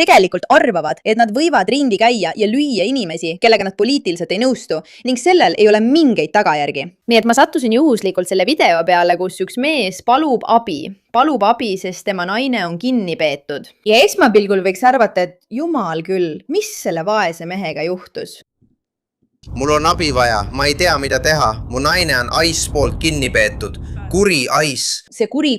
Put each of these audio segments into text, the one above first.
tegelikult arvavad, et nad võivad ringi käia ja lüüa inimesi, kellega nad poliitiliselt ei nõustu ning sellel ei ole mingeid tagajärgi. Nii et ma sattusin juhuslikult selle video peale, kus üks mees palub abi, sest tema naine on kinni peetud. Ja esmapilgul võiks arvata, et jumal küll, mis selle vaese mehega juhtus? Mul on abi vaja, ma ei tea, mida teha. Mu naine on Ice poolt kinni peetud. Kuri Ice. See kuri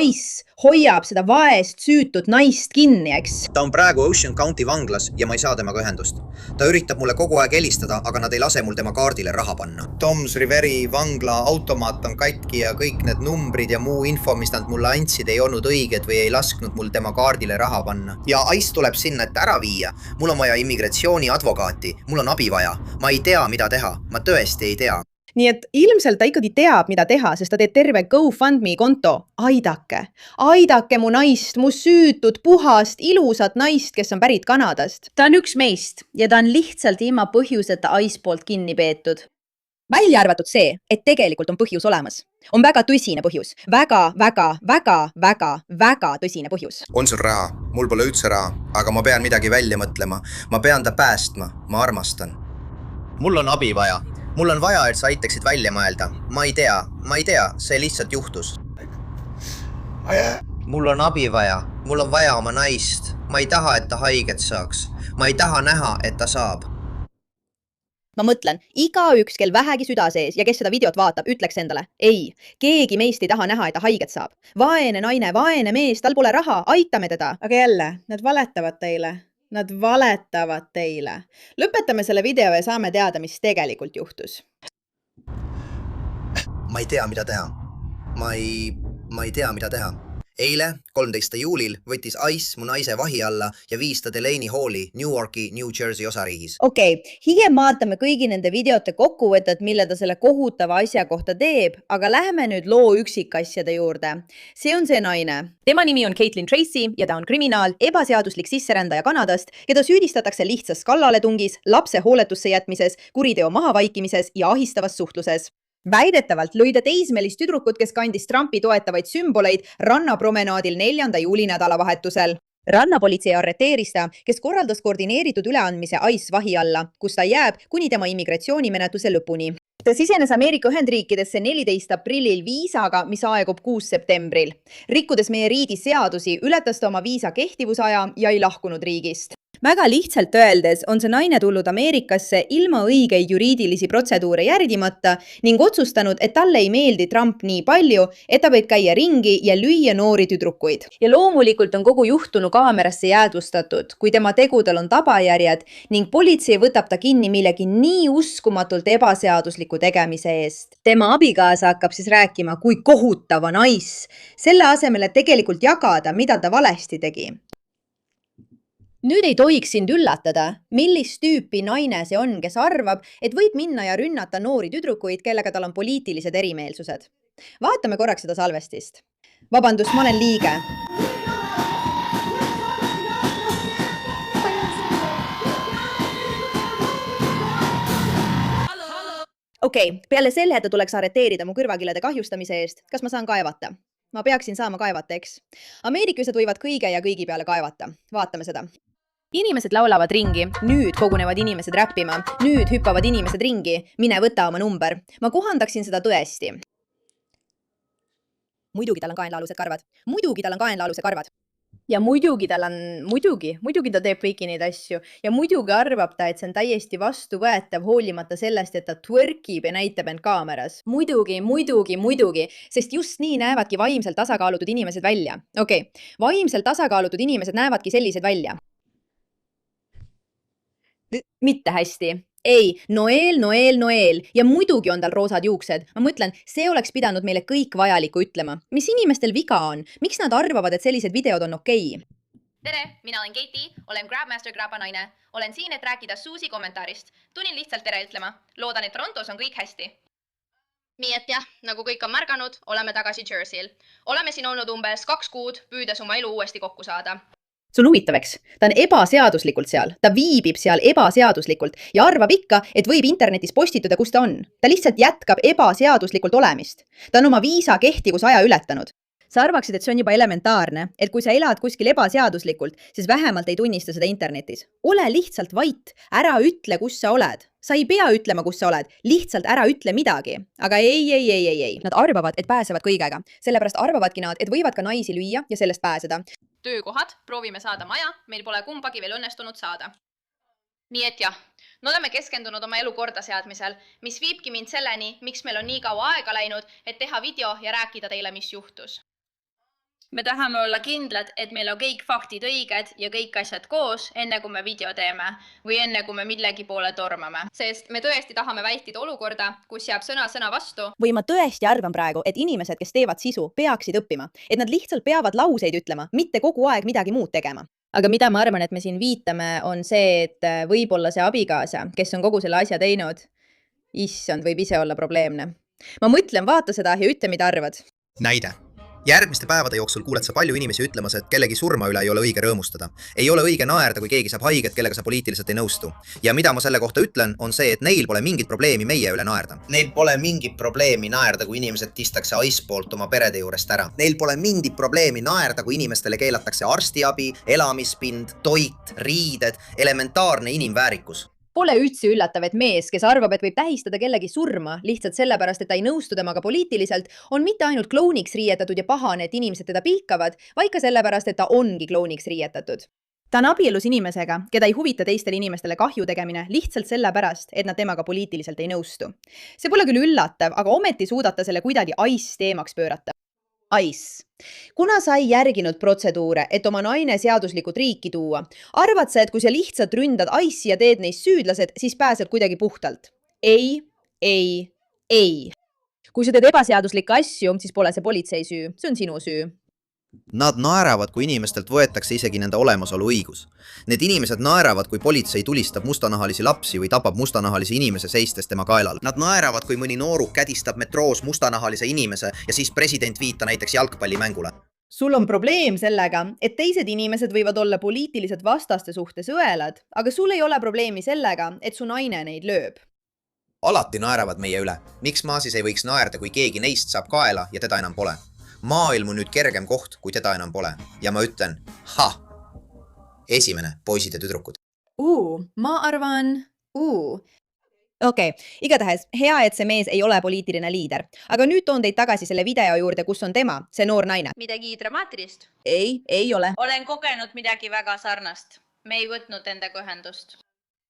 Ice hoiab seda vaest süütut naist kinni, eks? Ta on praegu Ocean County vanglas ja ma ei saa temaga ühendust. Ta üritab mulle kogu aeg helistada, aga nad ei lase mul tema kaardile raha panna. Toms Riveri vangla automaat on katki ja kõik need numbrid ja muu info, mis nad mulle andsid, ei olnud õiged või ei lasknud mul tema kaardile raha panna. Ja Ice tuleb sinna, et ära viia. Mul on vaja immigratsiooni advokaati. Mul on abi vaja. Ma ei tea, mida teha. Ma tõesti ei tea. Nii et ilmselt ta ikkagi teab, mida teha, sest ta teeb terve GoFundMe konto. Aidake mu naist, mu süütut, puhast, ilusat naist, kes on pärit Kanadast. Ta on üks meist ja ta on lihtsalt ilma põhjuseta Ice poolt kinni peetud. Välja arvatud see, et tegelikult on põhjus olemas. On väga tõsine põhjus. Väga tõsine põhjus. On sul raha? Mul pole üldse raha, aga ma pean midagi välja mõtlema. Ma pean ta päästma. Ma armastan. Mul on abi vaja. Mul on vaja, et sa aitaksid välja mõelda. Ma ei tea, see lihtsalt juhtus. Mul on abi vaja. Mul on vaja oma naist. Ma ei taha, et ta haiget saaks. Ma ei taha näha, et ta saab. Ma mõtlen, igaüks, kel vähegi süda sees ja kes seda videot vaatab, ütleks endale. Ei, keegi meist ei taha näha, et ta haiget saab. Vaene naine, vaene mees, tal pole raha, aitame teda. Aga jälle, nad valetavad teile. Nad valetavad teile. Lõpetame selle video ja saame teada, mis tegelikult juhtus. Ma ei tea, mida teha. Ma ei tea, mida teha. Eile, 13. juulil, võttis Ice mu naise vahi alla ja viis ta Delaney Halli, Newarki, New Jersey osariigis. Okei, higem vaatame kõigi nende videote kokkuvõtet, mille ta selle kohutava asja kohta teeb, aga lähme nüüd loo üksikasjade juurde. See on see naine. Tema nimi on Caitlin Tracy ja ta on kriminaal, ebaseaduslik sisserändaja Kanadast, keda süüdistatakse lihtsas kallaletungis, lapse hooletusse jätmises, kuriteo mahavaikimises ja ahistavas suhtluses. Väidetavalt lõi ta teismelist tüdrukut, kes kandis Trumpi toetavaid sümboleid rannapromenaadil 4. juuli nädalavahetusel. Rannapolitsei arreteeris ta, kes korraldas koordineeritud üleandmise Ice vahi alla, kus ta jääb kuni tema immigratsioonimenetluse lõpuni. Ta sisenes Ameerika Ühendriikidesse 14. aprillil viisaga, mis aegub 6. septembril. Rikkudes meie riigi seadusi, ületas ta oma viisa kehtivusaja ja ei lahkunud riigist. Väga lihtsalt öeldes on see naine tulnud Ameerikasse ilma õigeid juriidilisi protseduure järgimata ning otsustanud, et talle ei meeldi Trump nii palju, et ta võib käia ringi ja lüüa noori tüdrukuid. Ja loomulikult on kogu juhtunu kaamerasse jäädvustatud, kui tema tegudel on tabajärjed ning politsei võtab ta kinni millegi nii uskumatult ebaseadusliku tegemise eest. Tema abikaasa hakkab siis rääkima, kui kohutav on Ice, selle asemel, et tegelikult jagada, mida ta valesti tegi. Nüüd ei tohiks sind üllatada, millist tüüpi naine see on, kes arvab, et võib minna ja rünnata noori tüdrukuid, kellega tal on poliitilised erimeelsused. Vaatame korraks seda salvestist. Vabandust, ma olen liige. Okei, peale selle, et ta tuleks arreteerida mu kõrvakillede kahjustamise eest, kas ma saan kaevata? Ma peaksin saama kaevata, eks? Ameeriklased võivad kõige ja kõigi peale kaevata. Vaatame seda. Inimesed laulavad ringi, nüüd kogunevad inimesed räppima, nüüd hüppavad inimesed ringi, mine võta oma number. Ma kohandaksin seda tõesti. Muidugi tal on kaenlaalused karvad. Muidugi tal on kaenlaalused karvad. Ja muidugi ta teeb kõiki neid asju. Ja muidugi arvab ta, et see on täiesti vastuvõetav hoolimata sellest, et ta twerkib ja näitab end kaameras. Muidugi, sest just nii näevadki vaimselt tasakaalutud inimesed välja. Okei, vaimselt tasakaalutud inimesed näevadki sellised välja. Mitte hästi. Ei, Noel ja muidugi on tal roosad juuksed. Ma mõtlen, see oleks pidanud meile kõik vajalikku ütlema. Mis inimestel viga on? Miks nad arvavad, et sellised videod on okei? Tere, mina olen Katie, olen Grabmaster Graba naine. Olen siin, et rääkida Suusi kommentaarist. Tulin lihtsalt tere ütlema. Loodan, et Torontos on kõik hästi. Nii et jah, nagu kõik on märganud, oleme tagasi Jerseyl. Oleme siin olnud umbes 2 kuud, püüdes oma elu uuesti kokku saada. See on huvitav, eks? Ta on ebaseaduslikult seal. Ta viibib seal ebaseaduslikult ja arvab ikka, et võib internetis postituda, kus ta on. Ta lihtsalt jätkab ebaseaduslikult olemist. Ta on oma viisa kehtivusaja ületanud. Sa arvaksid, et see on juba elementaarne, et kui sa elad kuskil ebaseaduslikult, siis vähemalt ei tunnista seda internetis. Ole lihtsalt vait, ära ütle, kus sa oled. Sa ei pea ütlema, kus sa oled, lihtsalt ära ütle midagi. Aga ei. Nad arvavad, et pääsevad kõigega. Sellepärast arvavadki nad, et võivad ka naisi lüüa ja sellest pääseda. Töökohad, proovime saada maja, meil pole kumbagi veel õnnestunud saada. Nii et jah, me oleme keskendunud oma elu korda seadmisel, mis viibki mind selleni, miks meil on nii kaua aega läinud, et teha video ja rääkida teile, mis juhtus. Me tahame olla kindlad, et meil on kõik faktid õiged ja kõik asjad koos, enne kui me video teeme või enne kui me millegi poole tormame. Sest me tõesti tahame vältida olukorda, kus jääb sõna vastu. Või ma tõesti arvan praegu, et inimesed, kes teevad sisu, peaksid õppima. Et nad lihtsalt peavad lauseid ütlema, mitte kogu aeg midagi muud tegema. Aga mida ma arvan, et me siin viitame, on see, et võib-olla see abikaasa, kes on kogu selle asja teinud, issand, võib ise olla probleemne. Ma mõtlen, vaata seda ja ütle, mida arvad. Näide. Järgmiste päevade jooksul kuuled sa palju inimesi ütlemas, et kellegi surma üle ei ole õige rõõmustada. Ei ole õige naerda, kui keegi saab haiget, kellega sa poliitiliselt ei nõustu. Ja mida ma selle kohta ütlen, on see, et neil pole mingit probleemi meie üle naerda. Neil pole mingit probleemi naerda, kui inimesed tistakse Icepoolt oma perede juurest ära. Neil pole mingit probleemi naerda, kui inimestele keelatakse arstiabi, elamispind, toit, riided, elementaarne inimväärikus. Pole üldse üllatav, et mees, kes arvab, et võib tähistada kellegi surma lihtsalt sellepärast, et ta ei nõustu temaga poliitiliselt, on mitte ainult klouniks riietatud ja pahane, et inimesed teda pilkavad, vaid ka sellepärast, et ta ongi klouniks riietatud. Ta on abielus inimesega, keda ei huvita teistele inimestele kahju tegemine lihtsalt sellepärast, et nad temaga poliitiliselt ei nõustu. See pole küll üllatav, aga ometi suudata selle kuidagi Ice teemaks pöörata. Ice. Kuna sa ei järginud protseduure, et oma naine seaduslikult riiki tuua, arvad sa, et kui sa lihtsalt ründad Ice'i ja teed neist süüdlased, siis pääsed kuidagi puhtalt? Ei. Kui sa teed ebaseaduslikke asju, siis pole see politsei süü, see on sinu süü. Nad naeravad, kui inimestelt võetakse isegi nende olemasolu õigus. Need inimesed naeravad, kui politsei tulistab mustanahalisi lapsi või tapab mustanahalisi inimese seistes tema kaelal. Nad naeravad, kui mõni nooruk kädistab metroos mustanahalise inimese ja siis president viita näiteks jalgpallimängule. Sul on probleem sellega, et teised inimesed võivad olla poliitiliselt vastaste suhtes õelad, aga sul ei ole probleemi sellega, et su naine neid lööb. Alati naeravad meie üle. Miks ma siis ei võiks naerda, kui keegi neist saab kaela ja teda enam pole? Maailm on nüüd kergem koht, kui teda enam pole. Ja ma ütlen, esimene, poisid ja tüdrukud. Ma arvan, Okei, igatahes hea, et see mees ei ole poliitiline liider. Aga nüüd toon teid tagasi selle video juurde, kus on tema, see noor naine. Midagi dramaatilist? Ei ole. Olen kogenud midagi väga sarnast. Me ei võtnud endaga ühendust.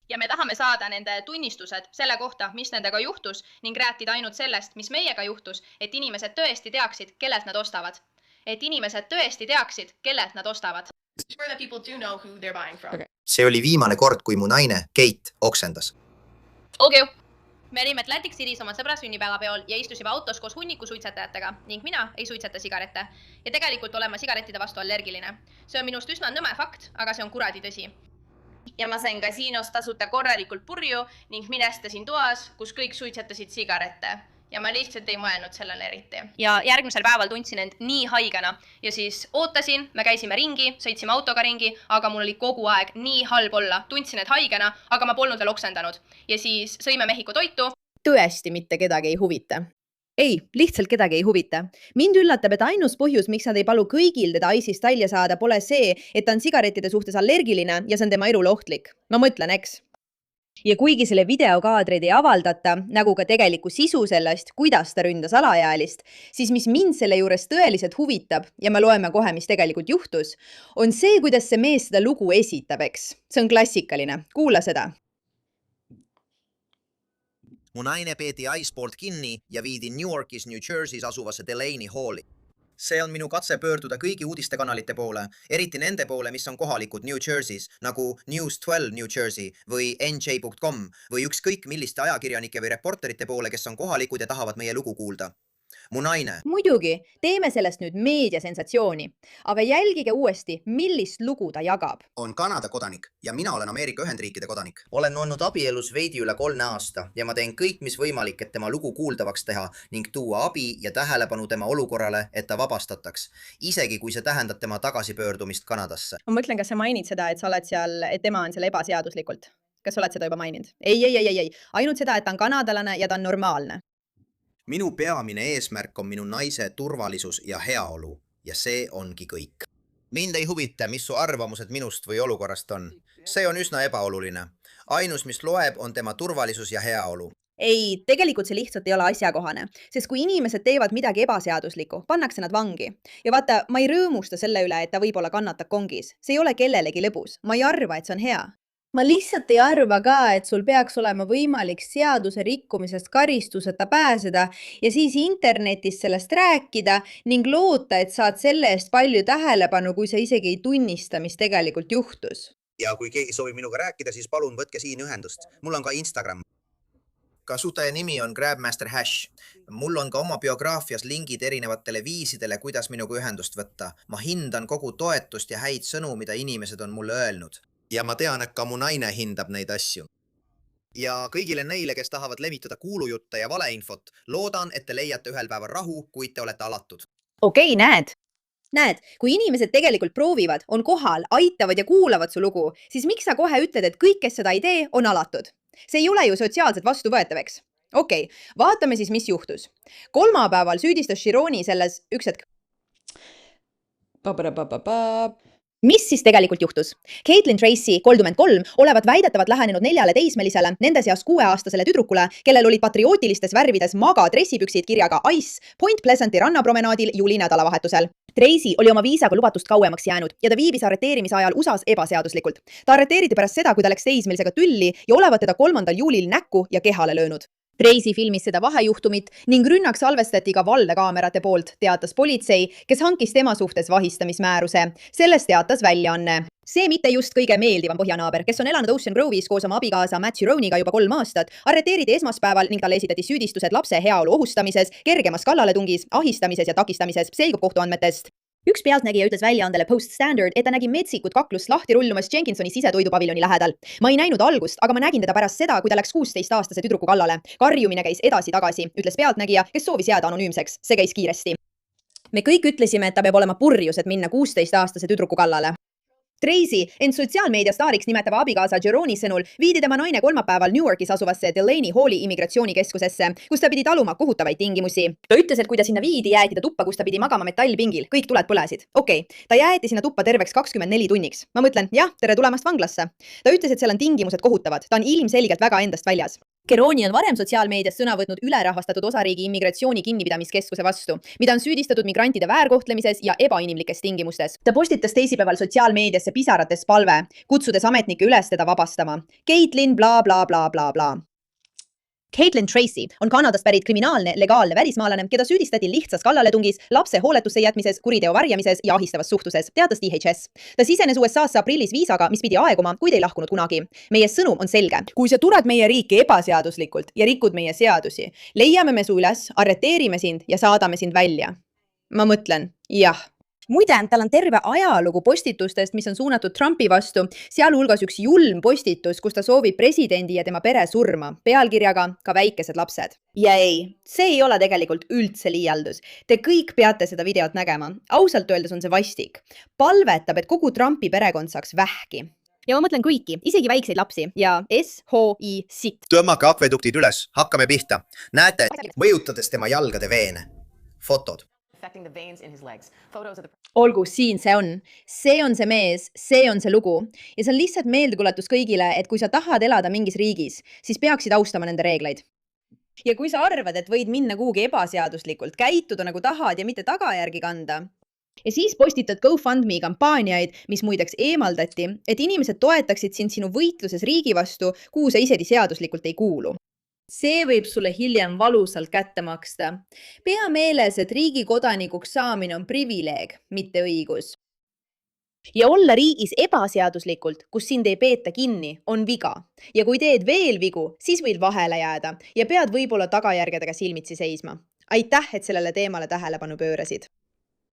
Ja me tahame saada nende tunnistused selle kohta, mis nendega juhtus ning rääkida ainult sellest, mis meiega juhtus, et inimesed tõesti teaksid, kellelt nad ostavad. Et inimesed tõesti teaksid, kellelt nad ostavad. See oli viimane kord, kui mu naine, Kate, oksendas. Me olime Atlantic City's oma sõbra sünnipäevapeol ja istusime autos koos hunniku suitsetajatega ning mina ei suitseta sigarette. Ja tegelikult olen ma sigarettide vastu allergiline. See on minust üsna nõme fakt, aga see on kuradi tõsi. Ja ma sain kasiinos tasuta korralikult purju ning minestasin toas, kus kõik suitsetasid sigarette. Ja ma lihtsalt ei mõelnud sellele eriti. Ja järgmisel päeval tundsin end nii haigena. Ja siis ootasin, me käisime ringi, sõitsime autoga ringi, aga mul oli kogu aeg nii halb olla. Tundsin end haigena, aga ma polnud veel oksendanud. Ja siis sõime Mehhiko toitu. Tõesti mitte kedagi ei huvita. Ei, lihtsalt kedagi ei huvita. Mind üllatab, et ainus põhjus, miks nad ei palu kõigil teda Ice'ist välja saada, pole see, et ta on sigarettide suhtes allergiline ja see on tema elule ohtlik. Ma mõtlen, eks? Ja kuigi selle videokaadreid ei avaldata, nagu ka tegeliku sisu sellest, kuidas ta ründas alaealist, siis mis mind selle juures tõeliselt huvitab, ja me loeme kohe, mis tegelikult juhtus, on see, kuidas see mees seda lugu esitab, eks? See on klassikaline. Kuula seda. Mu naine peeti Icepoolt kinni ja viidi New Yorkis, New Jersey's asuvasse Delaney Halli. See on minu katse pöörduda kõigi uudistekanalite poole, eriti nende poole, mis on kohalikud New Jersey's, nagu News 12 New Jersey või NJ.com või ükskõik milliste ajakirjanike või reporterite poole, kes on kohalikud ja tahavad meie lugu kuulda. Mu naine. Muidugi, teeme sellest nüüd meediasensatsiooni, aga jälgige uuesti, millist lugu ta jagab. On Kanada kodanik ja mina olen Ameerika Ühendriikide kodanik. Olen olnud abielus veidi üle 3 aasta ja ma teen kõik, mis võimalik, et tema lugu kuuldavaks teha ning tuua abi ja tähelepanu tema olukorrale, et ta vabastataks. Isegi kui see tähendab tema tagasipöördumist Kanadasse. Ma mõtlen, kas sa mainid seda, et sa oled seal, et tema on seal ebaseaduslikult? Kas oled seda juba maininud? Ei. Ainult seda, et ta on kanadalane ja ta on normaalne. Minu peamine eesmärk on minu naise turvalisus ja heaolu. ja see ongi kõik. Mind ei huvita, mis su arvamused minust või olukorrast on. See on üsna ebaoluline. Ainus, mis loeb, on tema turvalisus ja heaolu. Ei, tegelikult see lihtsalt ei ole asjakohane, sest kui inimesed teevad midagi ebaseaduslikku, pannakse nad vangi. Ja vaata, ma ei rõõmusta selle üle, et ta võib-olla kannatab kongis. See ei ole kellelegi lõbus. Ma ei arva, et see on hea. Ma lihtsalt ei arva ka, et sul peaks olema võimalik seaduse rikkumisest karistuseta pääseda ja siis internetis sellest rääkida ning loota, et saad selle eest palju tähelepanu, kui sa isegi ei tunnista, mis tegelikult juhtus. Ja kui keegi soovib minuga rääkida, siis palun võtke siin ühendust. Mul on ka Instagram. Kasutaja nimi on Grabmaster Hash. Mul on ka oma biograafias lingid erinevatele viisidele, kuidas minuga ühendust võtta. Ma hindan kogu toetust ja häid sõnu, mida inimesed on mulle öelnud. Ja ma tean, et ka mu naine hindab neid asju. Ja kõigile neile, kes tahavad levitada kuulujutte ja valeinfot, loodan, et te leiate ühel päeval rahu, kuid te olete alatud. Okei, näed. Näed, kui inimesed tegelikult proovivad, on kohal, aitavad ja kuulavad su lugu, siis miks sa kohe ütled, et kõik, kes seda ei tee, on alatud? See ei ole ju sotsiaalselt vastuvõetaveks. Okei, vaatame siis, mis juhtus. Kolmapäeval süüdistas Chironi selles üks hetk. Mis siis tegelikult juhtus? Caitlin Tracy, 33, olevat väidetavalt lähenenud 4 teismelisele, nende seas 6-aastasele tüdrukule, kellel olid patriootilistes värvides maga dressipüksid kirjaga Ice Point Pleasanti rannapromenaadil juuli nädalavahetusel. Tracy oli oma viisaga lubatust kauemaks jäänud ja ta viibis arreteerimise ajal USAs ebaseaduslikult. Ta arreteeriti pärast seda, kui ta läks teismelisega tülli ja olevat teda 3. juulil näkku ja kehale löönud. Tracy filmis seda vahejuhtumit ning rünnak salvestati ka valdekaamerate poolt, teatas politsei, kes hankis tema suhtes vahistamismääruse. Sellest teatas väljaanne. See mitte just kõige meeldivam põhjanaaber, kes on elanud Ocean Grove'is koos oma abikaasa Matt Chironiga juba 3 aastat, arreteeriti esmaspäeval ning talle esitati süüdistused lapse heaolu ohustamises, kergemas kallaletungis, ahistamises ja takistamises, selgub kohtuandmetest. Üks pealtnägija ütles väljaandele Post Standard, et ta nägi metsikut kaklust lahti rullumas Jenkinsoni sisetoidupaviljoni lähedal. Ma ei näinud algust, aga ma nägin teda pärast seda, kui ta läks 16-aastase tüdruku kallale. Karjumine käis edasi-tagasi, ütles pealtnägija, kes soovis jääda anonüümseks. See käis kiiresti. Me kõik ütlesime, et ta peab olema purjus, et minna 16-aastase tüdruku kallale. Tracy, ent sotsiaalmeedia staariks nimetava abikaasa Chironi sõnul viidi tema naine kolmapäeval New Yorkis asuvasse Delaney Halli immigratsioonikeskusesse, kus ta pidi taluma kohutavaid tingimusi. Ta ütles, et kui ta sinna viidi, jäeti ta tuppa, kus ta pidi magama metallpingil. Kõik tuled põlesid. Okei, ta jäeti sinna tuppa terveks 24 tunniks. Ma mõtlen, jah, tere tulemast vanglasse. Ta ütles, et seal on tingimused kohutavad. Ta on ilmselgelt väga endast väljas. Chironi on varem sotsiaalmeedias sõna võtnud ülerahvastatud osariigi immigratsiooni kinnipidamiskeskuse vastu, mida on süüdistatud migrantide väärkohtlemises ja ebainimlikes tingimustes. Ta postitas teisipäeval sotsiaalmeediasse pisarates palve, kutsudes ametnikke üles teda vabastama. Caitlin bla bla bla bla bla. Caitlin Tracy on Kanadast pärit kriminaalne, legaalne välismaalane, keda süüdistati lihtsas kallaletungis, lapse hooletusse jätmises, kuriteo varjamises ja ahistavas suhtluses, teatas DHS. Ta sisenes USA'sse aprillis viisaga, mis pidi aeguma, kuid ei lahkunud kunagi. Meie sõnum on selge. Kui sa tuled meie riiki ebaseaduslikult ja rikud meie seadusi, leiame me su üles, arreteerime sind ja saadame sind välja. Ma mõtlen, jah. Muide, tal on terve ajalugu postitustest, mis on suunatud Trumpi vastu, sealhulgas üks julm postitus, kus ta soovib presidendi ja tema pere surma, pealkirjaga ka väikesed lapsed. Ja ei, see ei ole tegelikult üldse liialdus. Te kõik peate seda videot nägema. Ausalt öeldes on see vastik. Palvetab, et kogu Trumpi perekond saaks vähki. Ja ma mõtlen kõiki, isegi väikseid lapsi ja SHI sitt. Tõmmake akveduktid üles, hakkame pihta. Näete, mõjutades tema jalgade veene. Fotod. Olgu, siin see on. See on see mees, see on see lugu. Ja see on lihtsalt meeldetuletus kõigile, et kui sa tahad elada mingis riigis, siis peaksid austama nende reegleid. Ja kui sa arvad, et võid minna kuhugi ebaseaduslikult, käituda nagu tahad ja mitte tagajärgi kanda, ja siis postitad GoFundMe kampaaniaid, mis muideks eemaldati, et inimesed toetaksid sind sinu võitluses riigi vastu, kuhu sa isegi seaduslikult ei kuulu. See võib sulle hiljem valusalt kätte maksta. Pea meeles, et riigi kodanikuks saamine on privileeg, mitte õigus. Ja olla riigis ebaseaduslikult, kus sind ei peeta kinni, on viga. Ja kui teed veel vigu, siis võid vahele jääda ja pead võib-olla tagajärgedega silmitsi seisma. Aitäh, et sellele teemale tähelepanu pöörasid.